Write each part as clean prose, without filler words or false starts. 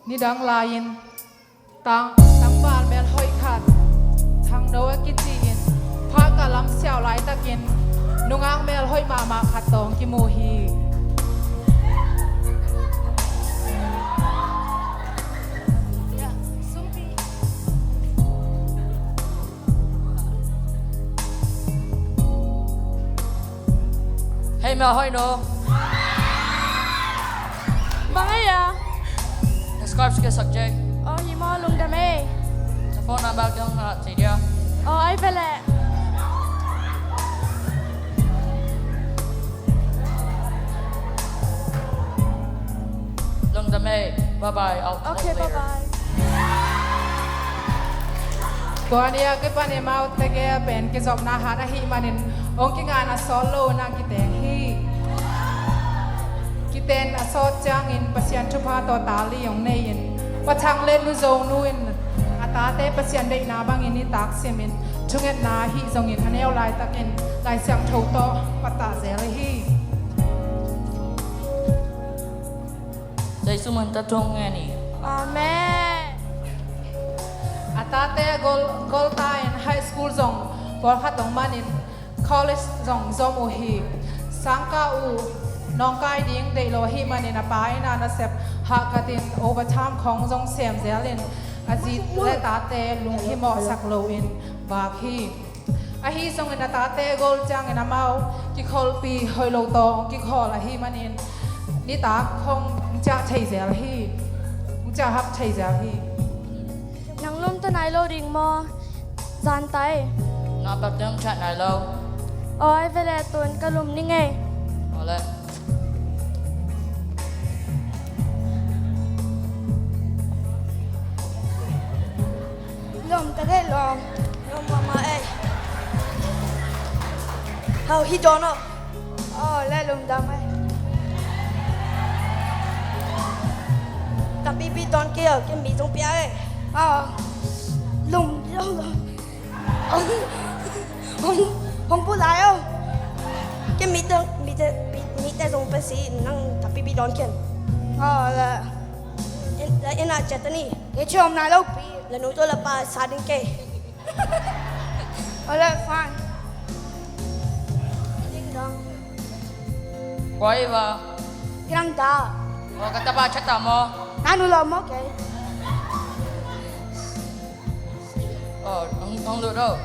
นี่ดังลายินตังบ้านแมนห้อยขาดทางโน้กิจีอินพากะลำเสียวไหลตะกินนุงอ้างแมนห้อยมาขัดตองกิโมฮีHey mèo hơi nô. Bang ya. Describe skill subject. Oh himo lung dame. The phone number kung thì dia. Oh ai vele. Lung dame. Bye bye. I'll Okay bye bye. ตัวนี้ก็ปนิมาอุตเกะเป็นกิจอบนาหาหิมันินองค์งานอสโลนากิเตฮีกิเตนอสอจางอินปัสยันชุพาตัวตาลียงเนยินปัจจังเล่นนุโจนุอินอาตาเตปัสยันได้นาบางอินนิตักเซมินชุงเอ็ดนาฮิจงอินฮันเอลไลตักินไลเสียงโทโตปัตตาเซลฮี Dây su mình ta trung nghe nè. Amen. อาตาเตกอลตาอินไฮสคูลจงบอลขัดตงมันอินคอลเลจจงจอมูฮีสังกาอูน้องกายดิ้งเดโลฮีมันอินอปายนานาเซบฮักกตินโอเวอร์ไทม์ของจงเซมเซลินอาจิตและตาเตลุงฮิมอสักโลอินบากฮีอาฮีจงอินตาเตกอลจังอินอามากิคอลปีฮอยโลตองกิคอลอาฮีมันอินนี่ตาคงจะใช้เซลฮีจะฮับใช้เซลฮี Nang lum tanai lo ring mo. Zan tai. Nó bật tiếng chat này lâu. Oh ai vele tun kalum ni ngai. Ở đây. Lom ta đây lom mama eh. How he don't know. Oh le lom dam eh. Tapi bi don kia cái mi trong bia eh. Lom không bố lại không cái mi tơ trong bia xí năng tapi bi don kia là em là chết ni cái chuyện hôm nay lâu là nói tôi là bà sa đến kề là fine ding dong Quay vào. cái năng ta Rồi kata ba chat tao mo. anh nuôi lom ok Không được đâu.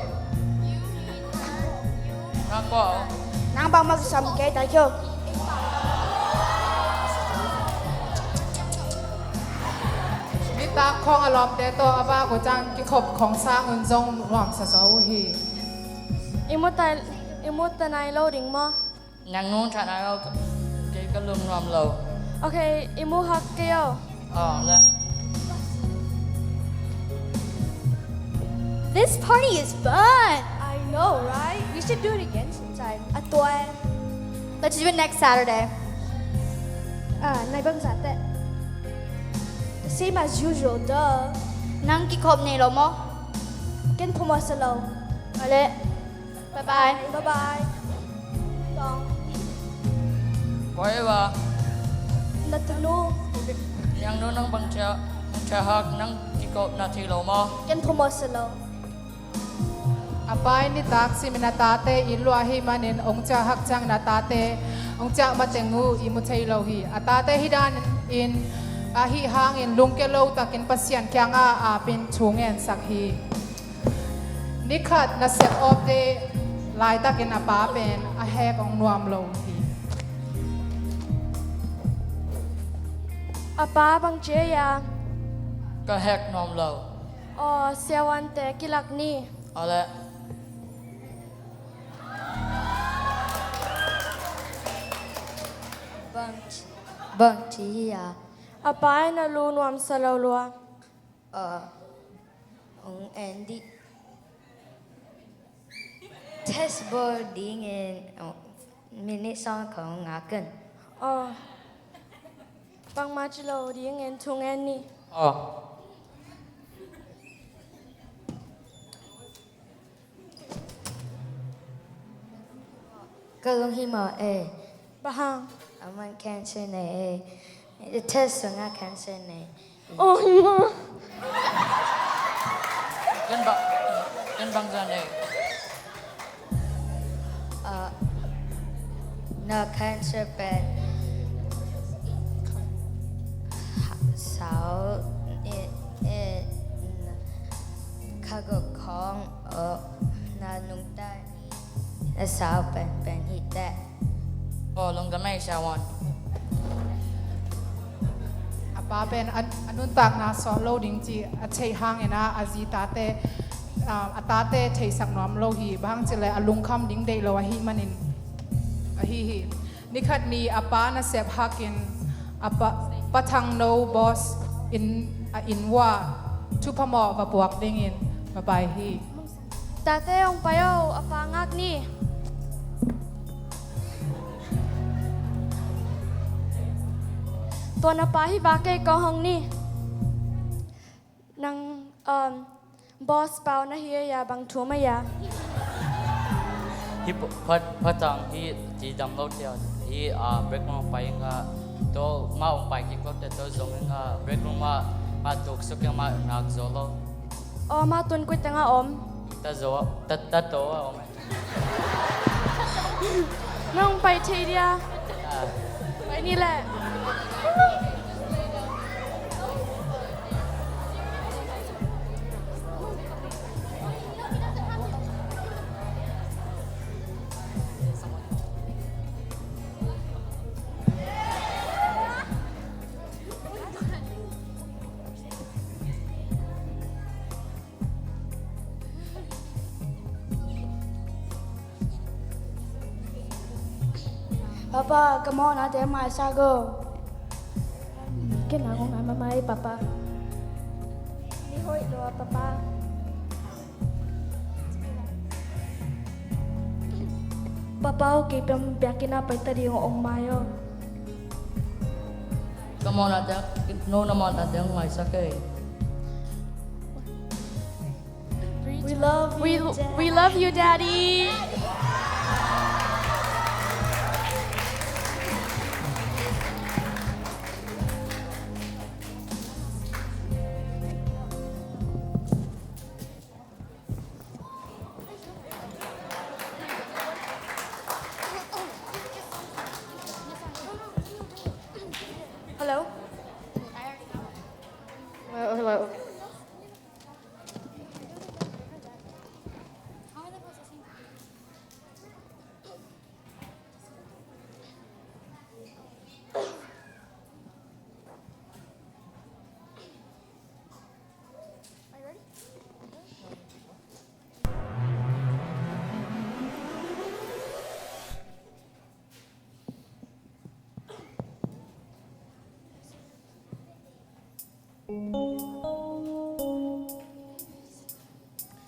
Nó có. năng bằng mặc sầm kề tại chưa มิตาของอารมณ์แต่ตัวอาบาก็จังกิขบของสร้างอุนจงรวมสะสาวฮี Imut tanai lo ring mo. Nàng nôn chat này lâu. Cái lưng nằm lâu. Okay imu hak keo. Đây. This party is fun I know right we should do it again sometime at tuổi let's do it next Saturday này bưng giả tệ the same as usual duh nang kikop ni lo mo ken pumasalaw ale bye bye Dong Quay vào. natano Nàng nôn năng bằng cha hak năng kí cột nà thì lâu mo. ken pumasalaw อาไปนี่ตักสิมินาตาเตอิลัวฮีมันินองค์จะหักจังนาตาเตองค์จะมาเตงูอิมุชัยโลฮีอาตาเตฮิดานอินอาฮีหางอินลุงเกโลตักินปัสยันแกงอาเป็นชูงเงินสักฮีนิขัดนาเซออฟเดลายตักินอาปาเป็นอาแหกองนวมโลฮี Apa bang che ya. Cái hẹt nòm lâu. Oh siawan te kilak ni. Ở đây. vâng chị Apa na lu nuam salaw lua. ông Andy test boarding in minute songของngã cần Oh. Bang machilo ring en tung en ni. cơ công hi mờ ê Bahang. Aman cancel này ê test ngã cancel này Oh, Kan bang zane. No cancer bed. Sáu cargo con na nung tai. Na sáu ben hit that. Oh, long the may shawan. อาป้าเป็นอันนุนตากนาสอนโลดิงจีอาเชยหางเอนะอาจีตาเตอาตาเตเชยสังนอมโลหีบางจิเลยอลุงคำดิงเดโลหิมันินฮีนี่ขัดนี้อาป้าน่ะเสพฮักินอาป้าปะทังโนบอสอินว่าทุพมอวะปวกดิงินมาไปฮี tate ang payo, apangak ni. Tuan apa hi bakai kau hong ni. Nang boss pau na hiya ya bang thuma ya. Hi pat tang hi ti dam lo tia hi break mo pa nga to ma ong pa ki ko te to zong nga break mo ma tok so ke ma nak zolo O ma tun kuit nga om. ta zo ta to om Nang pai thei dia. Pai ni le. Papa, come on, I tell my sago. Cái nào con nói mama papa. Đi hội đồ papa. Papa, okay, biyakin na pa ito yung ong mayo. come on at no naman at yung may sakay We love you, We love you, Daddy. Hello. Hello.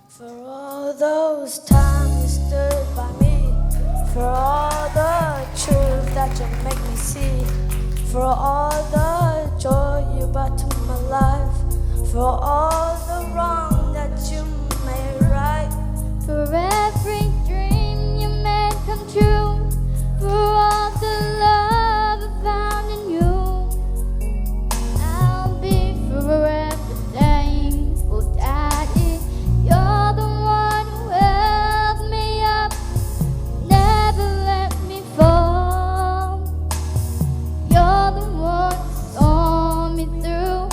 For all those times you stood by me, for all the truth that you make me see, for all the joy you brought to my life, for all the wrong that you made right, For every dream you made come true, for all the love I found in you, I'll be forever thankful, Daddy. You're the one who held me up, never let me fall. You're the one who saw me through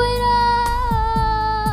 it all.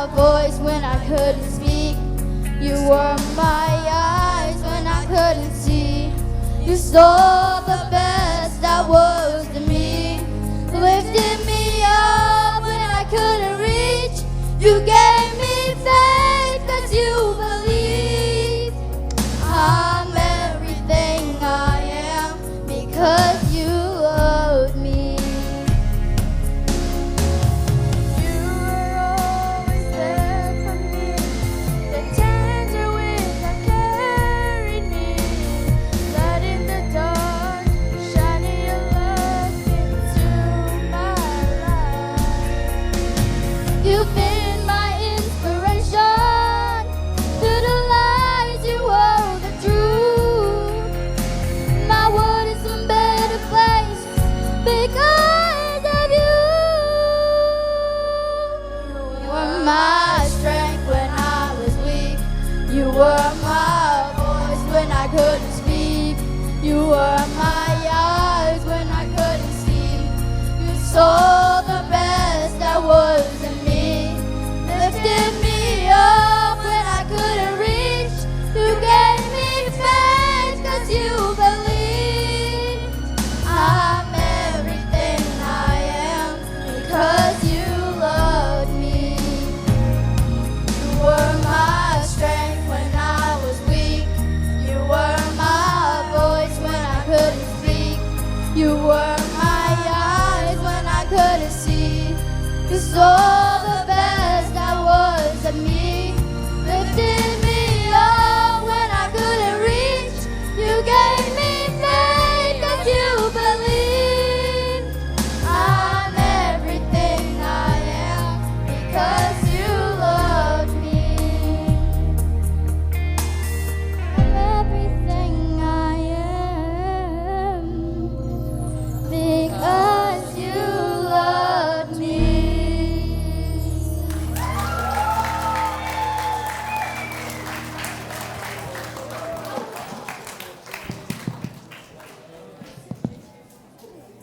my voice when I couldn't speak. You were my eyes when I couldn't see. You saw the best that was in me. Lifted me up when I couldn't reach. You gave me faith 'cause you believed. I'm everything I am because you loved me. You were always there for me. The tender wind that carried me, light in the dark, shining your love into my life. You've been my inspiration. Through the lies you hold the truth. My world is a better place because of you. You were my strength when I was weak. You were my voice when I couldn't speak. You were my eyes when I couldn't see. You saw the best that was in me. Lifted me up when I couldn't reach. You gave me faith 'cause you believed. I'm everything I am because you loved me. You were my strength when I was weak. You were my voice when I couldn't speak. You were my eyes when I couldn't see. You saw the best that was in me.